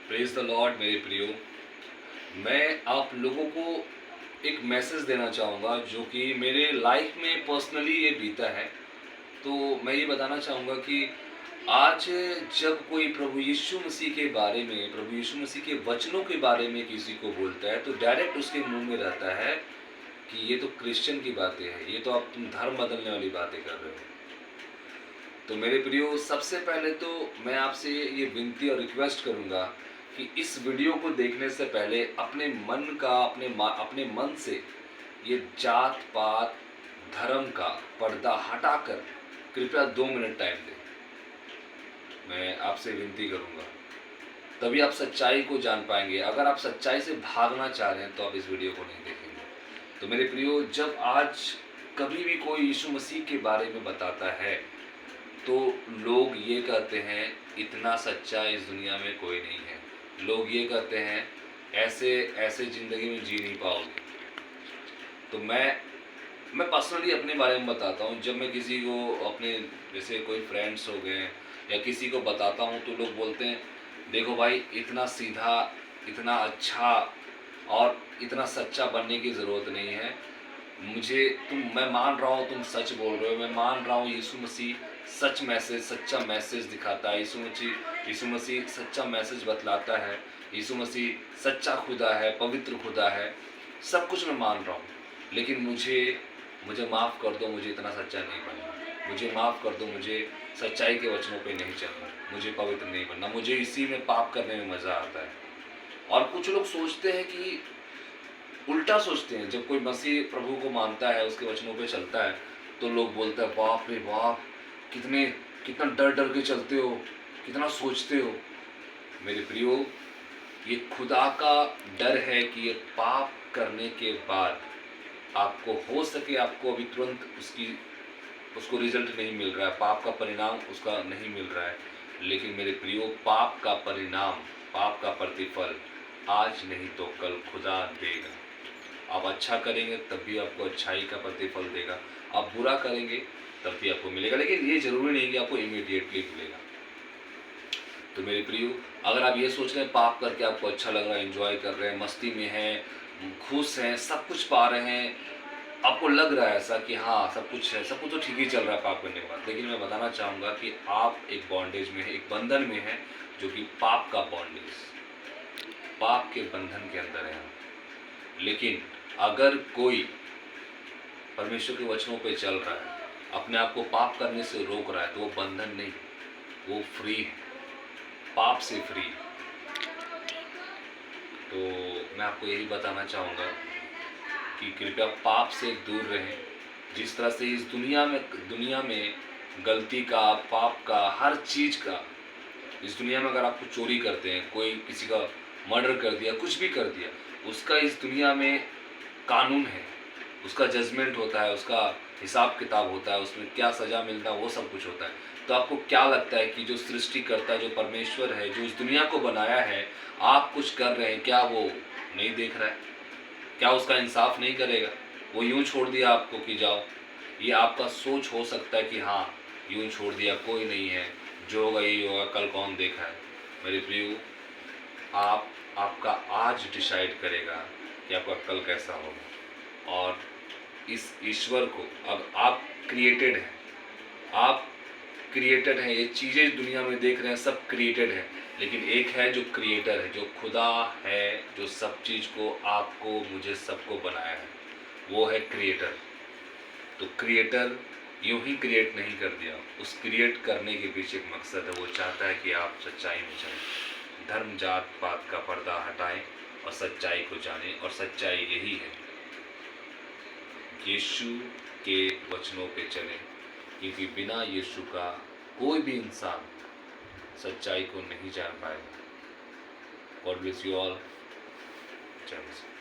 Praise the Lord मेरे प्रियो। मैं आप लोगों को एक मैसेज देना चाहूँगा जो कि मेरे लाइफ में पर्सनली ये बीता है। तो मैं ये बताना चाहूँगा कि आज जब कोई प्रभु यीशु मसीह के बारे में, प्रभु यीशु मसीह के वचनों के बारे में किसी को बोलता है तो डायरेक्ट उसके मुंह में रहता है कि ये तो क्रिश्चियन की बातें हैं, ये तो आप तुम धर्म बदलने वाली बातें कर रहे हो। तो मेरे प्रियो, सबसे पहले तो मैं आपसे ये विनती और रिक्वेस्ट करूँगा कि इस वीडियो को देखने से पहले अपने मन का, अपने मन से ये जात पात धर्म का पर्दा हटाकर कृपया 2 मिनट टाइम दें। मैं आपसे विनती करूँगा, तभी आप सच्चाई को जान पाएंगे। अगर आप सच्चाई से भागना चाह रहे हैं तो आप इस वीडियो को नहीं देखेंगे। तो मेरे प्रियो, जब आज कभी भी कोई यीशु मसीह के बारे में बताता है तो लोग ये कहते हैं इतना सच्चा इस दुनिया में कोई नहीं है। लोग ये कहते हैं ऐसे ज़िंदगी में जी नहीं पाओगे। तो मैं पर्सनली अपने बारे में बताता हूँ। जब मैं किसी को, अपने जैसे कोई फ्रेंड्स हो गए या किसी को बताता हूँ तो लोग बोलते हैं देखो भाई, इतना सीधा, इतना अच्छा और इतना सच्चा बनने की ज़रूरत नहीं है। मैं मान रहा हूँ तुम सच बोल रहे हो, मैं मान रहा हूँ यीशु मसीह सच्चा मैसेज दिखाता है, यीशु मसीह सच्चा मैसेज बतलाता है, यीशु मसीह सच्चा खुदा है, पवित्र खुदा है, सब कुछ मैं मान रहा हूँ। लेकिन मुझे माफ़ कर दो, मुझे इतना सच्चा नहीं बनना। मुझे माफ़ कर दो, मुझे सच्चाई के वचनों पे नहीं चलना, मुझे पवित्र नहीं बनना, मुझे इसी में पाप करने में मज़ा आता है। और कुछ लोग सोचते हैं कि उल्टा सोचते हैं। जब कोई मसीह प्रभु को मानता है, उसके वचनों पे चलता है तो लोग बोलते हैं बाप रे बाप, कितना डर के चलते हो, कितना सोचते हो। मेरे प्रियो, ये खुदा का डर है कि ये पाप करने के बाद आपको हो सके, आपको अभी तुरंत उसको रिजल्ट नहीं मिल रहा है, पाप का परिणाम उसका नहीं मिल रहा है। लेकिन मेरे प्रियो, पाप का परिणाम, पाप का प्रतिफल आज नहीं तो कल खुदा देगा। आप अच्छा करेंगे तब भी आपको अच्छाई का प्रतिफल देगा, आप बुरा करेंगे तब भी आपको मिलेगा। लेकिन ये जरूरी नहीं कि आपको इमीडिएटली मिलेगा। तो मेरे प्रियो, अगर आप ये सोच रहे हैं पाप करके आपको अच्छा लग रहा है, एंजॉय कर रहे हैं, मस्ती में हैं, खुश हैं, सब कुछ पा रहे हैं, आपको लग रहा है ऐसा कि हाँ सब कुछ है, सब कुछ तो ठीक ही चल रहा है पाप करने के बाद, लेकिन मैं बताना चाहूँगा कि आप एक बॉन्डेज में है, एक बंधन में है, जो कि पाप का बॉन्डेज, पाप के बंधन के अंदर है। लेकिन अगर कोई परमेश्वर के वचनों पे चल रहा है, अपने आप को पाप करने से रोक रहा है, तो वो बंधन नहीं, वो फ्री है, पाप से फ्री। तो मैं आपको यही बताना चाहूँगा कि कृपया पाप से दूर रहें। जिस तरह से इस दुनिया में गलती का, पाप का, हर चीज़ का, इस दुनिया में अगर आप कुछ चोरी करते हैं, कोई किसी का मर्डर कर दिया, कुछ भी कर दिया, उसका इस दुनिया में कानून है, उसका जजमेंट होता है, उसका हिसाब किताब होता है, उसमें क्या सज़ा मिलता है वो सब कुछ होता है। तो आपको क्या लगता है कि जो सृष्टिकर्ता, जो परमेश्वर है, जो इस दुनिया को बनाया है, आप कुछ कर रहे हैं, क्या वो नहीं देख रहा है? क्या उसका इंसाफ नहीं करेगा? वो यूँ छोड़ दिया आपको कि जाओ? ये आपका सोच हो सकता है कि हाँ यूँ छोड़ दिया, कोई नहीं है, जो होगा यही होगा, कल कौन देखा है। मेरे प्रियो, आपका आज डिसाइड करेगा कि आपका कल कैसा होगा। और इस ईश्वर को, अब आप क्रिएटेड हैं, ये चीज़ें दुनिया में देख रहे हैं सब क्रिएटेड है, लेकिन एक है जो क्रिएटर है, जो खुदा है, जो सब चीज़ को, आपको, मुझे, सबको बनाया है, वो है क्रिएटर। तो क्रिएटर यूं ही क्रिएट नहीं कर दिया, उस क्रिएट करने के पीछे एक मकसद है। वो चाहता है कि आप सच्चाई में चलें, धर्म जात पात का पर्दा हटाएं और सच्चाई को जानें। और सच्चाई यही है, यीशु के वचनों पे चलें, क्योंकि बिना यीशु का कोई भी इंसान सच्चाई को नहीं जान पाएगा। God bless you all. जय मसीह।